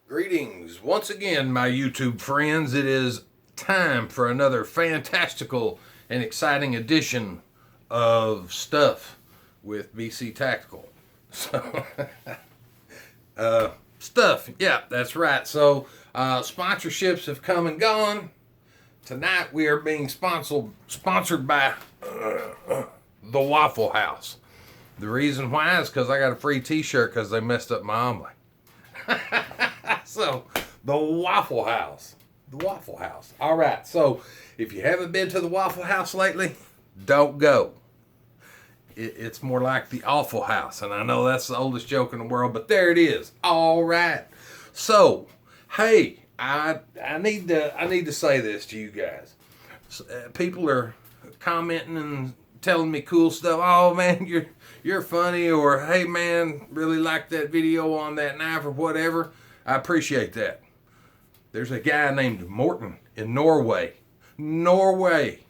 Greetings once again, my YouTube friends. It is time for another fantastical and exciting edition of Stuff with BC Tactical. So, stuff, yeah, that's right. So, sponsorships have come and gone. Tonight we are being sponsored by the Waffle House. The reason why is because I got a free T-shirt because they messed up my omelet. So, the Waffle House. The Waffle House. All right. So, if you haven't been to the Waffle House lately, don't go. It's more like the Awful House. And I know that's the oldest joke in the world, but there it is. All right. So, hey, I need to say this to you guys. People are commenting and telling me cool stuff. Oh, man, you're funny. Or, hey, man, really like that video on that knife or whatever. I appreciate that. There's a guy named Morton in Norway. Norway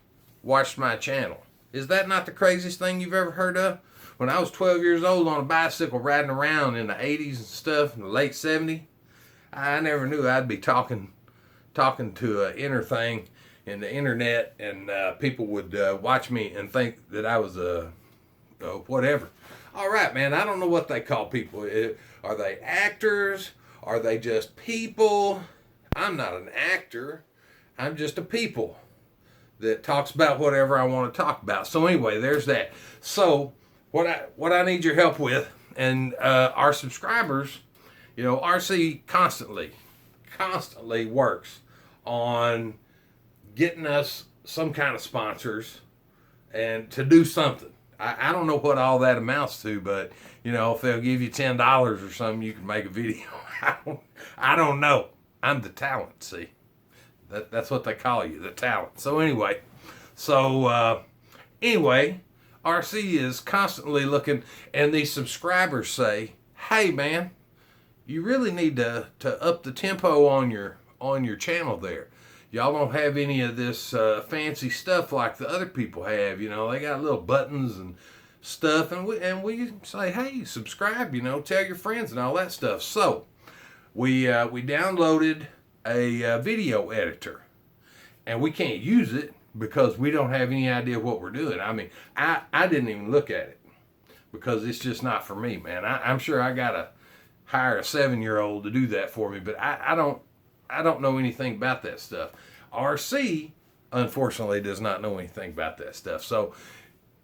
watched my channel. Is that not the craziest thing you've ever heard of? When I was 12 years old on a bicycle riding around in the 80s and stuff, in the late 70s, I never knew I'd be talking to an inner thing in the internet, and people would watch me and think that I was a whatever. All right, man, I don't know what they call people. Are they actors? Are they just people? I'm not an actor. I'm just a people that talks about whatever I want to talk about. So anyway, there's that. So what I need your help with, and our subscribers, RC constantly works on getting us some kind of sponsors and to do something. I don't know what all that amounts to, but if they'll give you $10 or something, you can make a video. I don't know. I'm the talent, see. That's what they call you, the talent. So anyway, RC is constantly looking, and these subscribers say, hey man, you really need to up the tempo on your channel there. Y'all don't have any of this fancy stuff like the other people have. They got little buttons and stuff, and we say, hey, subscribe. Tell your friends and all that stuff. So we downloaded a video editor, and we can't use it because we don't have any idea what we're doing. I mean, I didn't even look at it because it's just not for me, man. I'm sure I gotta hire a 7-year-old to do that for me, but I don't know anything about that stuff. RC, unfortunately, does not know anything about that stuff. So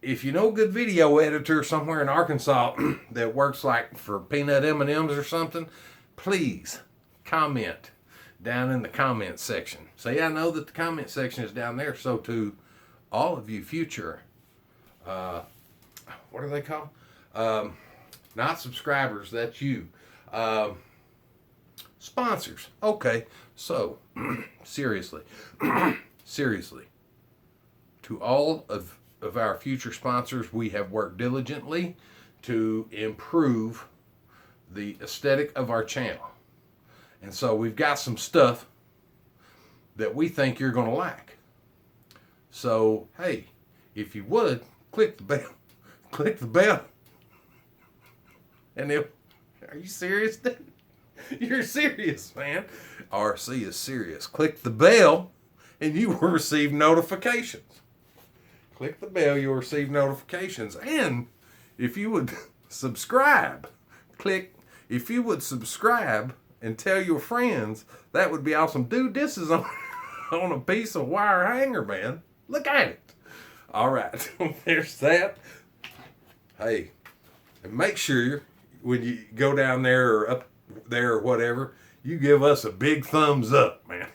if you know a good video editor somewhere in Arkansas that works like for peanut M&Ms or something, please comment down in the comment section. See, I know that the comment section is down there, so to all of you future, what are they called? Not subscribers, that's you. Sponsors. Okay, so seriously, to all of our future sponsors, we have worked diligently to improve the aesthetic of our channel. And so we've got some stuff that we think you're going to like. So, hey, if you would, click the bell. And are you serious, dude? You're serious, man. RC is serious. Click the bell and you will receive notifications. Click the bell, you'll receive notifications. And if you would subscribe, if you would subscribe and tell your friends, that would be awesome. Dude, this is on a piece of wire hanger, man. Look at it. All right, there's that. Hey, and make sure when you go down there or up there or whatever, you give us a big thumbs up, man.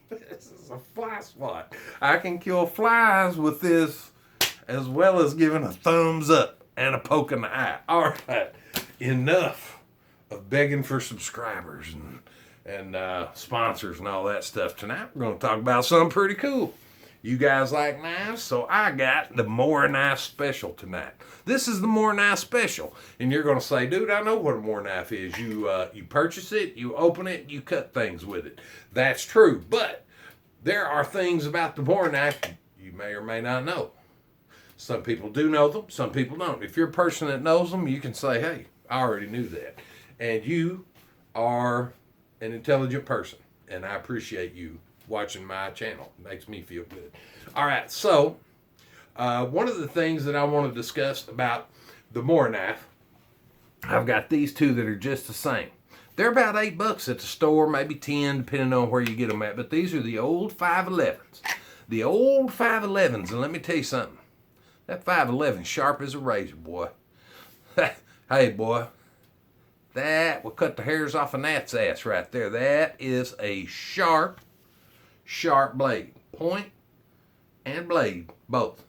This is a fly spot. I can kill flies with this as well as giving a thumbs up and a poke in the eye. All right, enough of begging for subscribers and sponsors and all that stuff. Tonight we're going to talk about something pretty cool. You guys like knives, so I got the Moraknife Special tonight. This is the Moraknife Special, and you're going to say, dude, I know what a Moraknife is. You purchase it, you open it, you cut things with it. That's true, but there are things about the Moraknife you may or may not know. Some people do know them, some people don't. If you're a person that knows them, you can say, hey, I already knew that. And you are an intelligent person, and I appreciate you watching my channel. It makes me feel good. All right, so one of the things that I want to discuss about the Moraknife, I've got these two that are just the same. They're about $8 at the store, maybe 10, depending on where you get them at. But these are the old 511s. The old 511s, and let me tell you something. That 511 sharp as a razor, boy. Hey, boy. That will cut the hairs off a gnat's ass right there. That is a sharp, sharp blade. Point and blade, both.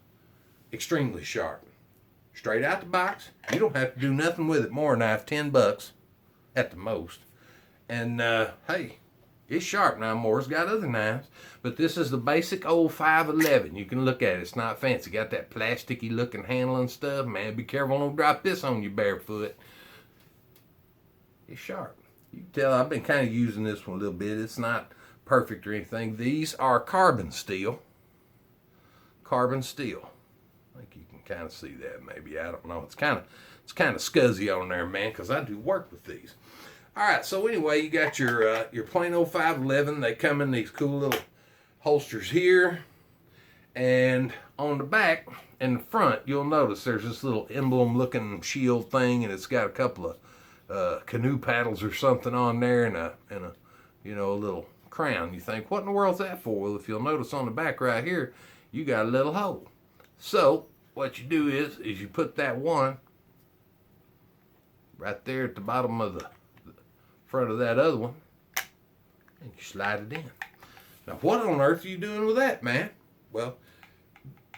Extremely sharp. Straight out the box. You don't have to do nothing with it. Moraknife, $10 at the most. And, hey, it's sharp now. Moore's got other knives. But this is the basic old 511. You can look at it. It's not fancy. Got that plasticky looking handle and stuff. Man, be careful. Don't drop this on you barefoot. It's sharp. You can tell I've been kind of using this one a little bit. It's not perfect or anything. These are carbon steel. Carbon steel. I think you can kind of see that maybe. I don't know. It's kind of scuzzy on there, man, because I do work with these. All right, so anyway, you got your plain old 511. They come in these cool little holsters here. And on the back and the front, you'll notice there's this little emblem-looking shield thing, and it's got a couple of canoe paddles or something on there, and a a little crown. You think, what in the world's that for? Well, if you'll notice on the back right here, you got a little hole. So what you do is you put that one right there at the bottom of the front of that other one, and you slide it in. Now, what on earth are you doing with that, man? Well,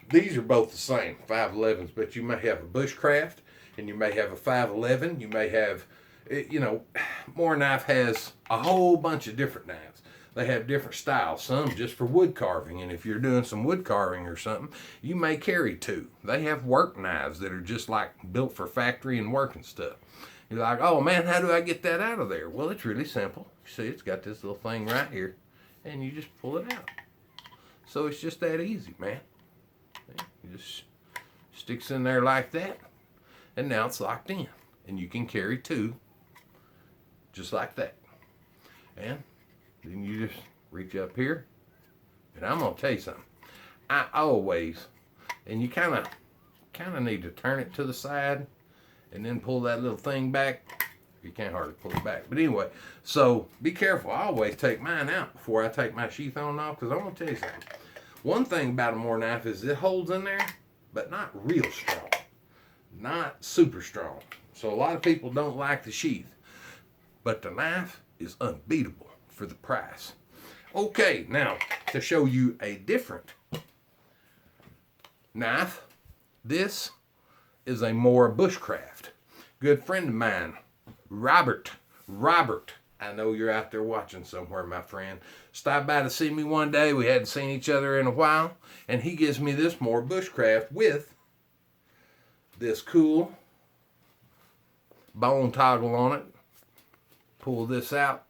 these are both the same, 511s, but you may have a bushcraft, and you may have a 511. You may have, Moraknife has a whole bunch of different knives. They have different styles, some just for wood carving, and if you're doing some wood carving or something, you may carry two. They have work knives that are just like built for factory and work and stuff. You're like, oh man, how do I get that out of there? Well, it's really simple. You see, it's got this little thing right here, and you just pull it out. So it's just that easy, man. It just sticks in there like that, and now it's locked in, and you can carry two just like that. And then you just reach up here, and I'm gonna tell you something. I always, and you kind of need to turn it to the side, and then pull that little thing back. You can't hardly pull it back, but anyway. So be careful. I always take mine out before I take my sheath on off, because I'm gonna tell you something. One thing about a Moraknife is it holds in there, but not real strong, not super strong. So a lot of people don't like the sheath, but the knife is unbeatable for the price. Okay, now to show you a different knife. This is a more bushcraft. Good friend of mine, Robert. I know you're out there watching somewhere, my friend. Stopped by to see me one day. We hadn't seen each other in a while, and he gives me this more bushcraft with this cool bone toggle on it. Pull this out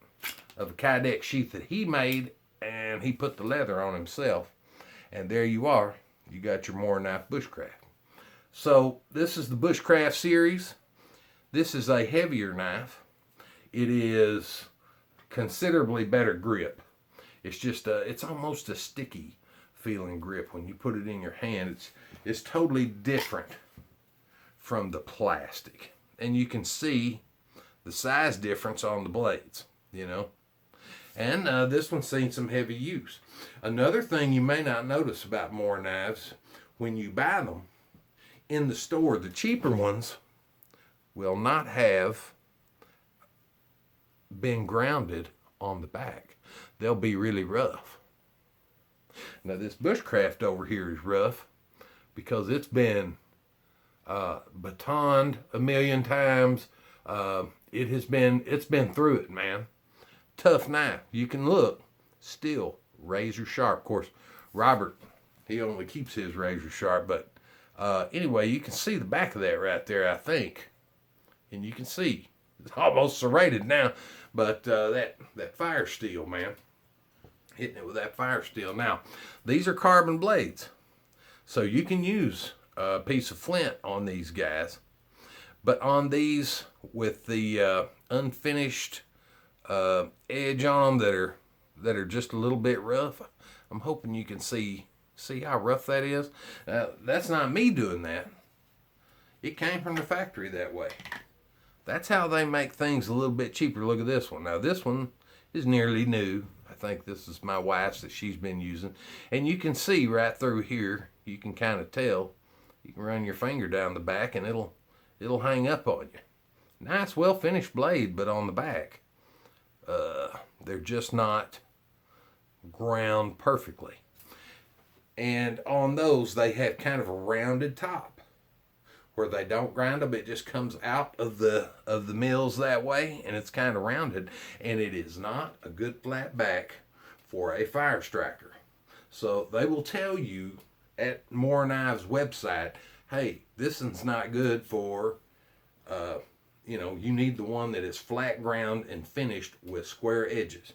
of a Kydex sheath that he made, and he put the leather on himself. And there you are. You got your Moraknife bushcraft. So this is the bushcraft series. This is a heavier knife. It is considerably better grip. It's just it's almost a sticky feeling grip when you put it in your hand. It's totally different from the plastic, and you can see the size difference on the blades, And this one's seen some heavy use. Another thing you may not notice about Moraknives, when you buy them in the store, the cheaper ones will not have been grounded on the back. They'll be really rough. Now this bushcraft over here is rough because it's been batoned a million times. It's been through it, man. Tough knife. You can look, still razor sharp. Of course, Robert, he only keeps his razor sharp, but anyway, you can see the back of that right there, I think. And you can see it's almost serrated now, but that fire steel, man, hitting it with that fire steel. Now, these are carbon blades, so you can use a piece of flint on these guys, but on these with the unfinished edge on them that are just a little bit rough. I'm hoping you can see how rough that is. That's not me doing that. It came from the factory that way. That's how they make things a little bit cheaper. Look at this one. Now this one is nearly new. I think this is my wife's that she's been using. And you can see right through here, you can kind of tell. You can run your finger down the back and it'll hang up on you. Nice, well finished blade, but on the back, they're just not ground perfectly. And on those, they have kind of a rounded top where they don't grind them. It just comes out of the mills that way, and it's kind of rounded. And it is not a good flat back for a fire striker. So they will tell you at Moraknife's website, hey, this one's not good for, you need the one that is flat ground and finished with square edges.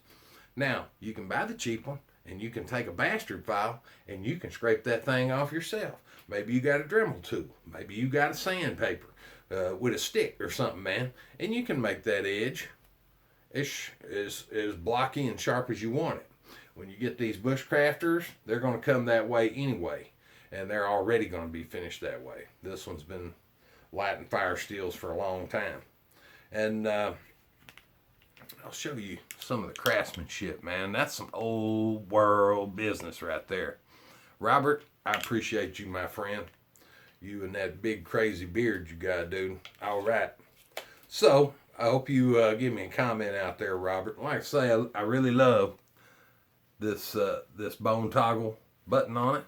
Now, you can buy the cheap one, and you can take a bastard file, and you can scrape that thing off yourself. Maybe you got a Dremel tool. Maybe you got a sandpaper with a stick or something, man. And you can make that edge as blocky and sharp as you want it. When you get these bushcrafters, they're going to come that way anyway. And they're already going to be finished that way. This one's been lighting fire steels for a long time. And I'll show you some of the craftsmanship, man. That's some old world business right there. Robert, I appreciate you, my friend. You and that big crazy beard you got, dude. All right. So, I hope you give me a comment out there, Robert. Like I say, I really love this bone toggle button on it.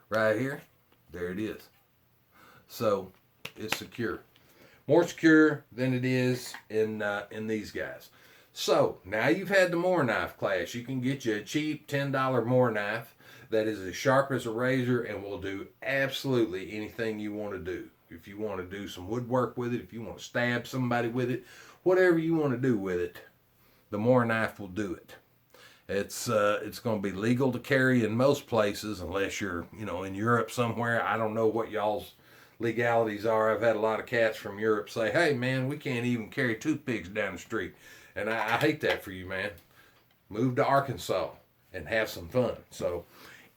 Right here. There it is. So, it's secure. More secure than it is in these guys. So, now you've had the Moraknife class. You can get you a cheap $10 Moraknife that is as sharp as a razor and will do absolutely anything you want to do. If you want to do some woodwork with it, if you want to stab somebody with it, whatever you want to do with it, the Moraknife will do it. It's going to be legal to carry in most places unless you're, in Europe somewhere. I don't know what y'all's legalities are. I've had a lot of cats from Europe say, hey, man, we can't even carry toothpicks down the street. And I hate that for you, man. Move to Arkansas and have some fun. So,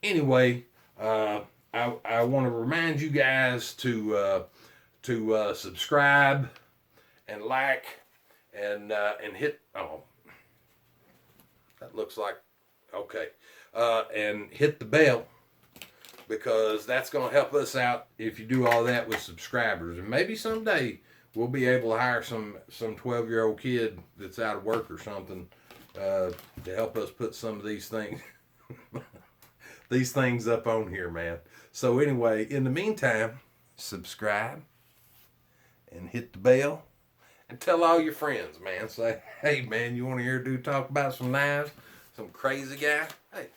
anyway, I want to remind you guys to subscribe and like and hit. Oh, that looks like okay. And hit the bell because that's going to help us out if you do all that with subscribers. And maybe someday we'll be able to hire some 12-year-old kid that's out of work or something to help us put some of these things up on here, man. So anyway, in the meantime, subscribe and hit the bell and tell all your friends, man. Say, hey, man, you want to hear a dude talk about some knives? Some crazy guy? Hey,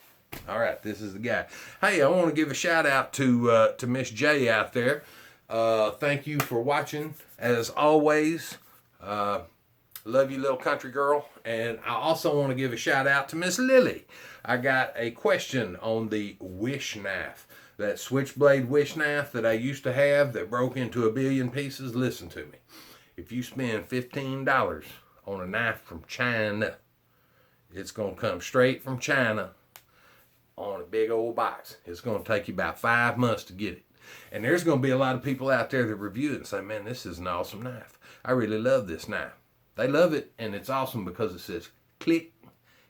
all right, this is the guy. Hey, I want to give a shout out to Miss J out there. Thank you for watching. As always, love you, little country girl. And I also want to give a shout out to Miss Lily. I got a question on the wish knife. That switchblade wish knife that I used to have that broke into a billion pieces. Listen to me. If you spend $15 on a knife from China, it's going to come straight from China on a big old box. It's going to take you about 5 months to get it. And there's going to be a lot of people out there that review it and say, man, this is an awesome knife. I really love this knife. They love it, and it's awesome because it says click,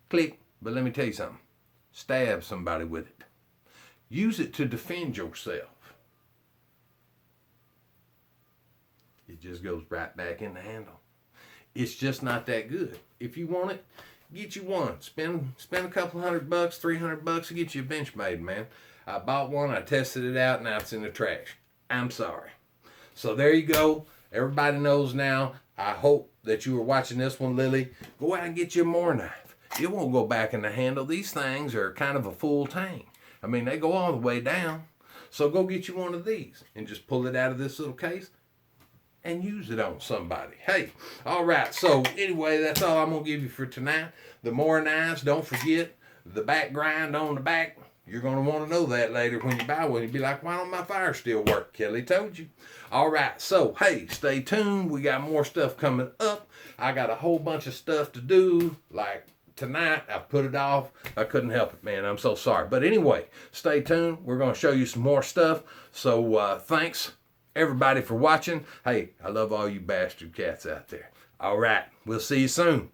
click. But let me tell you something. Stab somebody with it. Use it to defend yourself. It just goes right back in the handle. It's just not that good. If you want it, get you one. Spend a couple $100, $300 to get you a Benchmade, man. I bought one, I tested it out, now it's in the trash. I'm sorry. So there you go. Everybody knows now. I hope that you were watching this one, Lily. Go out and get you a Moraknife. It won't go back in the handle. These things are kind of a full tang. I mean, they go all the way down. So go get you one of these and just pull it out of this little case and use it on somebody. Hey, all right. So anyway, that's all I'm going to give you for tonight. The Moraknives, don't forget the back grind on the back. You're going to want to know that later when you buy one. You'll be like, why don't my fire still work? Kelly told you. All right. So, hey, stay tuned. We got more stuff coming up. I got a whole bunch of stuff to do, like tonight. I put it off. I couldn't help it, man. I'm so sorry. But anyway, stay tuned. We're going to show you some more stuff. So thanks, everybody, for watching. Hey, I love all you bastard cats out there. All right. We'll see you soon.